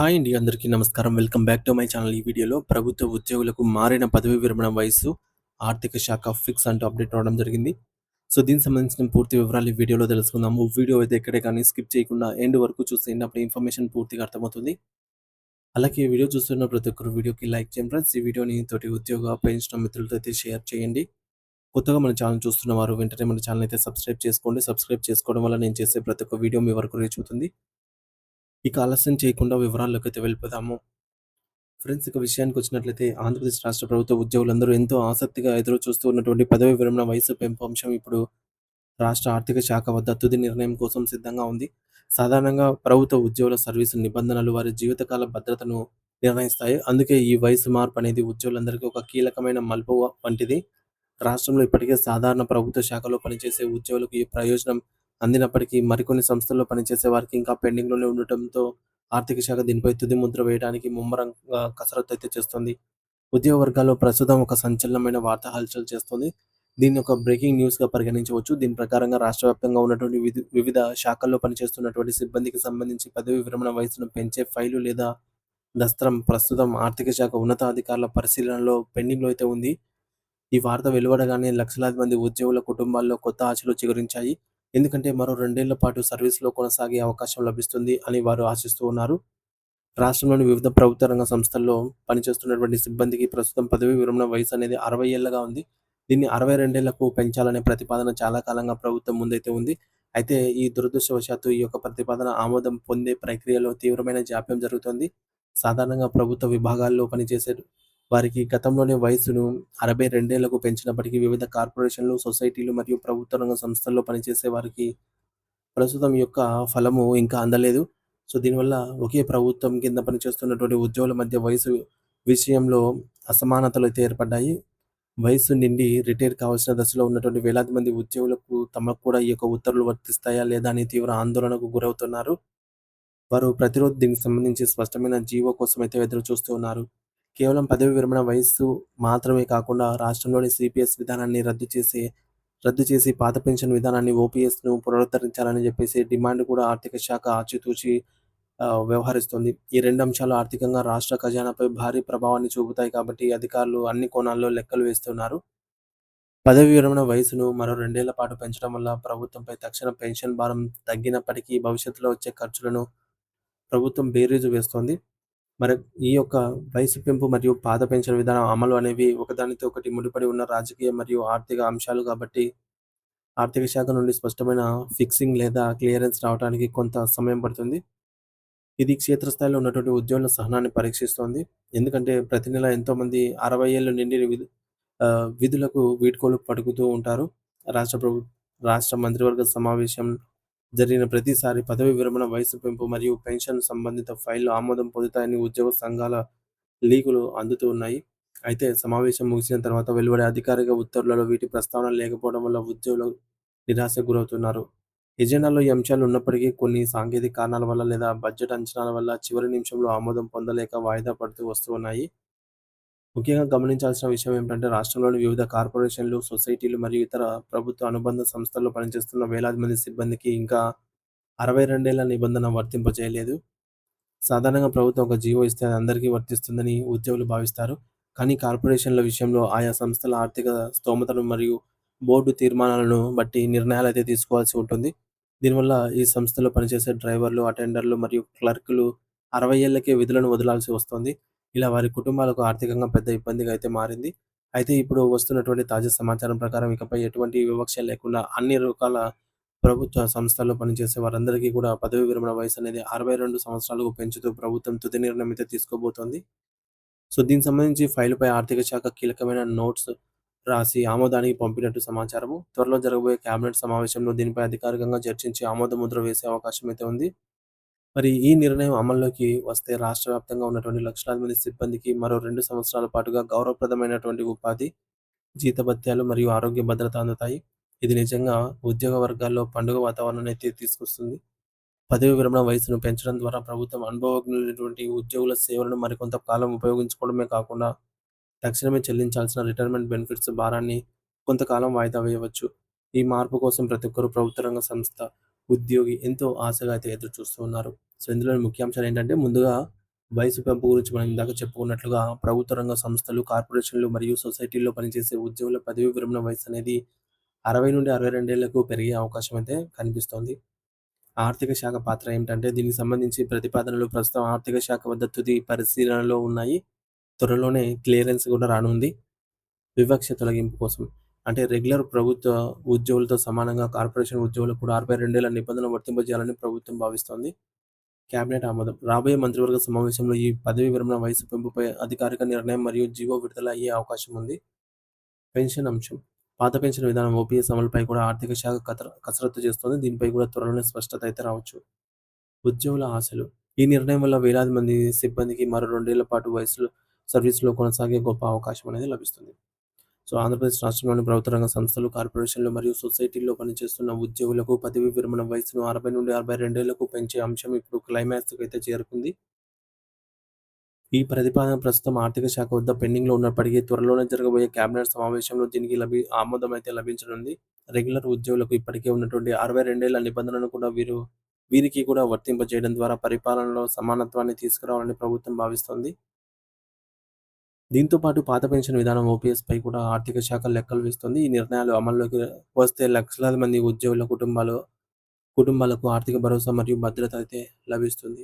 Hi అండి. అందరికీ నమస్కారం. Welcome back to my channel. ఈ వీడియోలో ప్రభుత్వ ఉద్యోగులకు మారిన పదవీ విరమణ వయస్సు, ఆర్థిక శాఖ ఫిక్స్ అంటూ అప్డేట్ రావడం జరిగింది. సో, దీనికి సంబంధించిన పూర్తి వివరాలు ఈ వీడియోలో తెలుసుకుందాము. వీడియో అయితే ఎక్కడే కానీ స్కిప్ చేయకుండా ఎండ్ వరకు చూసేయండి. అప్పుడు ఇన్ఫర్మేషన్ పూర్తిగా అర్థమవుతుంది. అలాగే ఈ వీడియో చూస్తున్న ప్రతి ఒక్కరు వీడియోకి లైక్ చేయండి ఫ్రెండ్స్. ఈ వీడియోని తోటి ఉద్యోగ, పెన్షన్ మిత్రులతో అయితే షేర్ చేయండి. కొత్తగా మన ఛానల్ చూస్తున్న వారు వెంటనే మన ఛానల్ అయితే సబ్స్క్రైబ్ చేసుకోండి. సబ్స్క్రైబ్ చేసుకోవడం వల్ల నేను చేసే ప్రతి ఒక్క వీడియో మీ వరకు రీచ్ అవుతుంది. ఇక ఆలస్యం చేయకుండా వివరాల్లోకైతే వెళ్ళిపోదాము. ఫ్రెండ్స్, ఇక విషయానికొచ్చినట్లయితే ఆంధ్రప్రదేశ్ రాష్ట్ర ప్రభుత్వ ఉద్యోగులందరూ ఎంతో ఆసక్తిగా ఎదురు చూస్తూ ఉన్నటువంటి పదవీ విరమణ వయస్సు పెంపు అంశం ఇప్పుడు రాష్ట్ర ఆర్థిక శాఖ వద్ద తుది నిర్ణయం కోసం సిద్ధంగా ఉంది. సాధారణంగా ప్రభుత్వ ఉద్యోగుల సర్వీసు నిబంధనలు వారి జీవితకాల భద్రతను నిర్ణయిస్తాయి. అందుకే ఈ వయసు మార్పు అనేది ఉద్యోగులందరికీ ఒక కీలకమైన మలుపు వంటిది. రాష్ట్రంలో ఇప్పటికే సాధారణ ప్రభుత్వ శాఖలో పనిచేసే ఉద్యోగులకు ఈ ప్రయోజనం అందినప్పటికీ మరికొన్ని సంస్థల్లో పనిచేసే వారికి ఇంకా పెండింగ్‌లోనే ఉండటంతో ఆర్థిక శాఖ దీనిపై తుది ముద్ర వేయడానికి ముమ్మరంగా కసరత్తు అయితే చేస్తోంది. ఉద్యోగ వర్గాల్లో ప్రస్తుతం ఒక సంచలనమైన వార్త హల్చల్ చేస్తోంది. దీన్ని ఒక బ్రేకింగ్ న్యూస్‌గా పరిగణించవచ్చు. దీని ప్రకారంగా రాష్ట్ర వ్యాప్తంగా ఉన్నటువంటి వివిధ శాఖల్లో పనిచేస్తున్నటువంటి సిబ్బందికి సంబంధించి పదవీ విరమణ వయస్సును పెంచే ఫైలు లేదా దస్త్రం ప్రస్తుతం ఆర్థిక శాఖ ఉన్నతాధికారుల పరిశీలనలో పెండింగ్‌లో అయితే ఉంది. ఈ వార్త వెలువడగానే లక్షలాది మంది ఉద్యోగుల కుటుంబాల్లో కొత్త ఆశలు చిగురించాయి. ఎందుకంటే మరో 2 ఏళ్ల పాటు సర్వీస్‌లో కొనసాగే అవకాశం లభిస్తుంది అని వారు ఆశిస్తూ ఉన్నారు. రాష్ట్రంలోని వివిధ ప్రభుత్వ రంగ సంస్థల్లో పనిచేస్తున్నటువంటి సిబ్బందికి ప్రస్తుతం పదవీ విరమణ వయసు అనేది 60 ఏళ్లగా ఉంది. దీన్ని 62 ఏళ్లకు పెంచాలనే ప్రతిపాదన చాలా కాలంగా ప్రభుత్వం ముందైతే ఉంది. అయితే ఈ దురదృష్టవశాత్తు ఈ యొక్క ప్రతిపాదన ఆమోదం పొందే ప్రక్రియలో తీవ్రమైన జాప్యం జరుగుతోంది. సాధారణంగా ప్రభుత్వ విభాగాల్లో పనిచేసే వారికి గతంలోనే వయసును 62 ఏళ్లకు పెంచినప్పటికీ వివిధ కార్పొరేషన్లు, సొసైటీలు మరియు ప్రభుత్వ రంగ సంస్థల్లో పనిచేసే వారికి ప్రస్తుతం ఈ యొక్క ఫలము ఇంకా అందలేదు. సో, దీనివల్ల ఒకే ప్రభుత్వం కింద పనిచేస్తున్నటువంటి ఉద్యోగుల మధ్య వయసు విషయంలో అసమానతలైతే ఏర్పడ్డాయి. వయస్సు నిండి రిటైర్ కావాల్సిన దశలో ఉన్నటువంటి వేలాది మంది ఉద్యోగులకు తమకు కూడా ఈ యొక్క ఉత్తర్వులు వర్తిస్తాయా లేదా అని తీవ్ర ఆందోళనకు గురవుతున్నారు. వారు ప్రతిరోజు దీనికి సంబంధించి స్పష్టమైన జీవో కోసమైతే ఎదురు చూస్తూ ఉన్నారు. కేవలం పదవీ విరమణ వయస్సు మాత్రమే కాకుండా రాష్ట్రంలోని సీపీఎస్ విధానాన్ని రద్దు చేసి పాత పెన్షన్ విధానాన్ని ఓపీఎస్‌ను పునరుద్ధరించాలని చెప్పేసి డిమాండ్ కూడా ఆర్థిక శాఖ ఆచితూచి వ్యవహరిస్తోంది. ఈ 2 అంశాలు ఆర్థికంగా రాష్ట్ర ఖజానాపై భారీ ప్రభావాన్ని చూపుతాయి కాబట్టి అధికారులు అన్ని కోణాల్లో లెక్కలు వేస్తున్నారు. పదవీ విరమణ వయసును మరో 2 ఏళ్ల పాటు పెంచడం వల్ల ప్రభుత్వంపై తక్షణ పెన్షన్ భారం తగ్గినప్పటికీ భవిష్యత్తులో వచ్చే ఖర్చులను ప్రభుత్వం బేరీజు వేస్తోంది. మరి ఈ యొక్క వయసు పెంపు మరియు పాత పెన్షన్ విధానం అమలు అనేవి ఒకదానితో ఒకటి ముడిపడి ఉన్న రాజకీయ మరియు ఆర్థిక అంశాలు కాబట్టి ఆర్థిక శాఖ నుండి స్పష్టమైన ఫిక్సింగ్ లేదా క్లియరెన్స్ రావడానికి కొంత సమయం పడుతుంది. ఇది క్షేత్రస్థాయిలో ఉన్నటువంటి ఉద్యోగుల సహనాన్ని పరీక్షిస్తోంది. ఎందుకంటే ప్రతి నెల ఎంతోమంది 60 ఏళ్లు నిండిన విధులకు వీడ్కోలు పలుకుతూ ఉంటారు. రాష్ట్ర ప్రభు రాష్ట్ర మంత్రివర్గ సమావేశం జరిగిన ప్రతిసారి పదవీ విరమణ వయసు పెంపు మరియు పెన్షన్ సంబంధిత ఫైళ్లు ఆమోదం పొందుతాయని ఉద్యోగ సంఘాల లీకులు అందుతూ ఉన్నాయి. అయితే సమావేశం ముగిసిన తర్వాత వెలువడే అధికారిక ఉత్తర్వులలో వీటి ప్రస్తావన లేకపోవడం వల్ల ఉద్యోగులు నిరాశకు గురవుతున్నారు. ఎజెండాలో ఈ అంశాలు ఉన్నప్పటికీ కొన్ని సాంకేతిక కారణాల వల్ల లేదా బడ్జెట్ అంచనాల వల్ల చివరి నిమిషంలో ఆమోదం పొందలేక వాయిదా పడుతూ వస్తూ ఉన్నాయి. ముఖ్యంగా గమనించాల్సిన విషయం ఏమిటంటే రాష్ట్రంలోని వివిధ కార్పొరేషన్లు, సొసైటీలు మరియు ఇతర ప్రభుత్వ అనుబంధ సంస్థల్లో పనిచేస్తున్న వేలాది మంది సిబ్బందికి ఇంకా 62 ఏళ్ల నిబంధన వర్తింపజేయలేదు. సాధారణంగా ప్రభుత్వం ఒక జీవో ఇస్తే అది అందరికీ వర్తిస్తుందని ఉద్యోగులు భావిస్తారు. కానీ కార్పొరేషన్ల విషయంలో ఆయా సంస్థల ఆర్థిక స్తోమతను మరియు బోర్డు తీర్మానాలను బట్టి నిర్ణయాలైతే తీసుకోవాల్సి ఉంటుంది. దీనివల్ల ఈ సంస్థలో పనిచేసే డ్రైవర్లు, అటెండర్లు మరియు క్లర్కులు 60 ఏళ్లకే విధులను వదలాల్సి వస్తోంది. ఇలా వారి కుటుంబాలకు ఆర్థికంగా పెద్ద ఇబ్బందిగా అయితే మారింది. అయితే ఇప్పుడు వస్తున్నటువంటి తాజా సమాచారం ప్రకారం ఇకపై ఎటువంటి వివక్ష లేకుండా అన్ని రకాల ప్రభుత్వ సంస్థల్లో పనిచేసే వారందరికీ కూడా పదవీ విరమణ వయసు అనేది 62 సంవత్సరాలకు పెంచుతూ ప్రభుత్వం తుది నిర్ణయం అయితే తీసుకోబోతోంది. సో, దీనికి సంబంధించి ఫైలుపై ఆర్థిక శాఖ కీలకమైన నోట్స్ రాసి ఆమోదానికి పంపినట్టు సమాచారము. త్వరలో జరగబోయే కేబినెట్ సమావేశంలో దీనిపై అధికారికంగా చర్చించి ఆమోద ముద్ర వేసే అవకాశం అయితే ఉంది. మరి ఈ నిర్ణయం అమల్లోకి వస్తే రాష్ట్ర వ్యాప్తంగా ఉన్నటువంటి లక్షలాది మంది సిబ్బందికి మరో 2 సంవత్సరాల పాటుగా గౌరవప్రదమైనటువంటి ఉపాధి, జీతభత్యాలు మరియు ఆరోగ్య భద్రత అందుతాయి. ఇది నిజంగా ఉద్యోగ వర్గాల్లో పండుగ వాతావరణాన్ని అయితే తీసుకొస్తుంది. పదవీ విరమణ వయసును పెంచడం ద్వారా ప్రభుత్వం అనుభవజ్ఞులైనటువంటి ఉద్యోగుల సేవలను మరికొంత కాలం ఉపయోగించుకోవడమే కాకుండా, తక్షణమే చెల్లించాల్సిన రిటైర్మెంట్ బెనిఫిట్స్ భారాన్ని కొంతకాలం వాయిదా వేయవచ్చు. ఈ మార్పు కోసం ప్రతి ఒక్కరు ప్రభుత్వ రంగ సంస్థ, ఉద్యోగి ఎంతో ఆశగా అయితే ఎదురు చూస్తూ ఉన్నారు. సో, ఇందులోని ముఖ్యాంశాలు ఏంటంటే ముందుగా వయసు పెంపు గురించి మనం ఇందాక చెప్పుకున్నట్లుగా ప్రభుత్వ రంగ సంస్థలు, కార్పొరేషన్లు మరియు సొసైటీల్లో పనిచేసే ఉద్యోగుల పదవీ విరమణ వయస్సనేది 60-62 ఏళ్లకు పెరిగే అవకాశం అయితే కనిపిస్తోంది. ఆర్థిక శాఖ పాత్ర ఏమిటంటే దీనికి సంబంధించి ప్రతిపాదనలు ప్రస్తుతం ఆర్థిక శాఖ వద్ద తుది పరిశీలనలో ఉన్నాయి. త్వరలోనే క్లియరెన్స్ కూడా రానుంది. వివక్ష తొలగింపు కోసం అంటే రెగ్యులర్ ప్రభుత్వ ఉద్యోగులతో సమానంగా కార్పొరేషన్ ఉద్యోగులకు కూడా 62 ఏళ్ల నిబంధన వర్తింపజేయాలని ప్రభుత్వం భావిస్తోంది. కేబినెట్ ఆమోదం. రాబోయే మంత్రివర్గ సమావేశంలో ఈ పదవీ విరమణ వయసు పెంపుపై అధికారిక నిర్ణయం మరియు జీవో విడుదల అయ్యే అవకాశం ఉంది. పెన్షన్ అంశం. పాత పెన్షన్ విధానం ఓపీఎస్ అమలుపై కూడా ఆర్థిక శాఖ కసరత్తు చేస్తోంది. దీనిపై కూడా త్వరలోనే స్పష్టత అయితే రావచ్చు. ఉద్యోగుల ఆశలు. ఈ నిర్ణయం వల్ల వేలాది మంది సిబ్బందికి మరో 2 ఏళ్ల పాటు సర్వీస్‌లో కొనసాగే గొప్ప అవకాశం అనేది లభిస్తుంది. సో, ఆంధ్రప్రదేశ్ రాష్ట్రంలోని ప్రభుత్వ రంగ సంస్థలు, కార్పొరేషన్లు మరియు సొసైటీల్లో పనిచేస్తున్న ఉద్యోగులకు పదవీ విరమణ వయస్సును 60-62 ఏళ్లకు పెంచే అంశం ఇప్పుడు క్లైమాక్స్‌కైతే చేరుకుంది. ఈ ప్రతిపాదన ప్రస్తుతం ఆర్థిక శాఖ వద్ద పెండింగ్‌లో ఉన్నప్పటికీ త్వరలోనే జరగబోయే కేబినెట్ సమావేశంలో దీనికి ఆమోదం అయితే లభించనుంది. రెగ్యులర్ ఉద్యోగులకు ఇప్పటికే ఉన్నటువంటి 62 ఏళ్ల నిబంధనను కూడా వీరికి కూడా వర్తింపజేయడం ద్వారా పరిపాలనలో సమానత్వాన్ని తీసుకురావాలని ప్రభుత్వం భావిస్తోంది. దీంతో పాటు పాత పెన్షన్ విధానం ఓపీఎస్‌పై కూడా ఆర్థిక శాఖ లెక్కలు వేస్తోంది. ఈ నిర్ణయాలు అమల్లోకి వస్తే లక్షలాది మంది ఉద్యోగుల కుటుంబాలకు ఆర్థిక భరోసా మరియు భద్రత అయితే లభిస్తుంది.